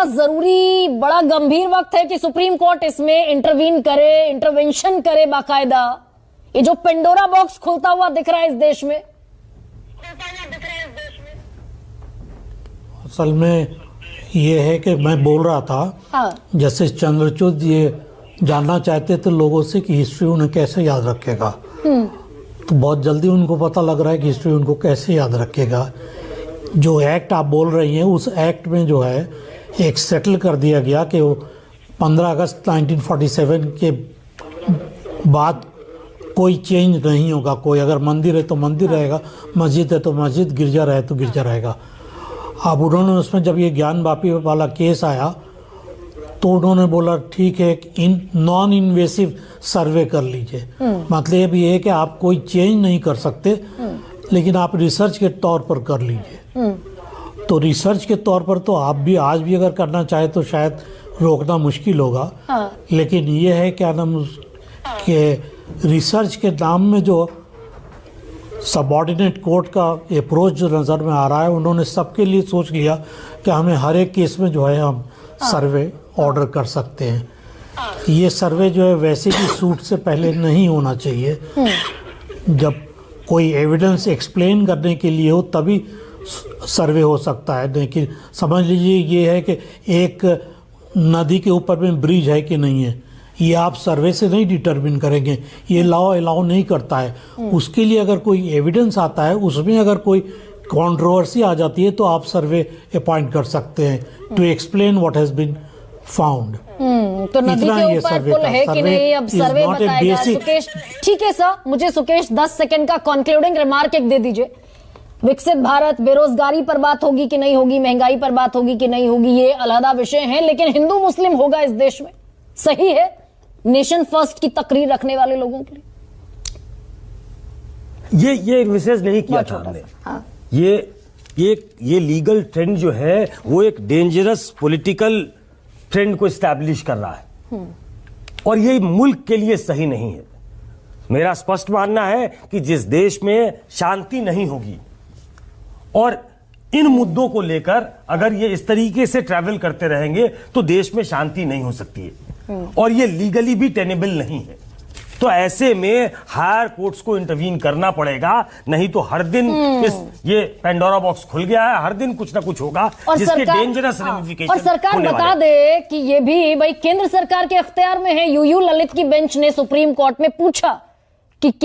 जरूरी बड़ा गंभीर वक्त है कि सुप्रीम कोर्ट इसमें इंटरवेंशन करे बाकायदा। ये जो पेंडोरा बॉक्स खुलता हुआ दिख रहा है इस देश में, असल में ये है कि मैं बोल रहा था, हाँ। जस्टिस चंद्रचूड़ ये जानना चाहते थे लोगों से कि हिस्ट्री उन्हें कैसे याद रखेगा। तो बहुत जल्दी उनको पता लग रहा है कि हिस्ट्री उनको कैसे याद रखेगा। जो एक्ट आप बोल रही हैं उस एक्ट में जो है एक सेटल कर दिया गया कि वो 15 अगस्त 1947 के बाद कोई चेंज नहीं होगा। कोई अगर मंदिर है तो मंदिर रहेगा, मस्जिद है तो मस्जिद, गिरजा रहे तो गिरजा रहेगा। अब उन्होंने उसमें जब ये ज्ञान वापी वाला केस आया तो उन्होंने बोला ठीक है नॉन इन्वेसिव सर्वे कर लीजिए। मतलब ये है कि आप कोई चेंज नहीं कर सकते, लेकिन आप रिसर्च के तौर पर कर लीजिए। तो रिसर्च के तौर पर तो आप भी आज भी अगर करना चाहे तो शायद रोकना मुश्किल होगा। हाँ। लेकिन ये है क्या नाम कि रिसर्च के नाम में जो सबऑर्डिनेट कोर्ट का अप्रोच जो नज़र में आ रहा है, उन्होंने सबके लिए सोच लिया कि हमें हर एक केस में जो है हम सर्वे ऑर्डर कर सकते हैं। ये सर्वे जो है वैसे भी सूट से पहले नहीं होना चाहिए। जब कोई एविडेंस एक्सप्लेन करने के लिए हो तभी सर्वे हो सकता है। लेकिन समझ लीजिए ये है कि एक नदी के ऊपर में ब्रिज है कि नहीं है, ये आप सर्वे से नहीं डिटरमिन करेंगे, ये लॉ अलाउ नहीं करता है। उसके लिए अगर कोई एविडेंस आता है, उसमें अगर कोई कंट्रोवर्सी आ जाती है तो आप सर्वे अपॉइंट कर सकते हैं to explain what has been found. तो नदी के ऊपर पुल है कि नहीं, अब सर्वे बताएगा। सुकेश, ठीक है सर, मुझे सुकेश 10 सेकंड का कंक्लूडिंग रिमार्क एक दे दीजिए। विकसित भारत, बेरोजगारी पर बात होगी कि नहीं होगी, महंगाई पर बात होगी कि नहीं होगी, ये अलहदा विषय है, लेकिन हिंदू मुस्लिम होगा इस देश में, सही है नेशन फर्स्ट की तकरीर रखने वाले लोगों के लिए। ये विशेष नहीं किया था हमने। हाँ। ये लीगल ट्रेंड जो है वो एक डेंजरस पॉलिटिकल ट्रेंड को एस्टैब्लिश कर रहा है और ये मुल्क के लिए सही नहीं है। मेरा स्पष्ट मानना है कि जिस देश में शांति नहीं होगी और इन मुद्दों को लेकर अगर ये इस तरीके से ट्रैवल करते रहेंगे तो देश में शांति नहीं हो सकती है और ये लीगली भी टेनेबल नहीं है। तो ऐसे में हायर कोर्ट्स को इंटरवीन करना पड़ेगा, नहीं तो हर दिन ये पेंडोरा बॉक्स खुल गया है, हर दिन कुछ ना कुछ होगा जिसके डेंजरस रेमिफिकेशन। और सरकार बता दे कि ये भी भाई केंद्र सरकार के अख्तियार में है। यूयू ललित की बेंच ने सुप्रीम कोर्ट में पूछा कि क्या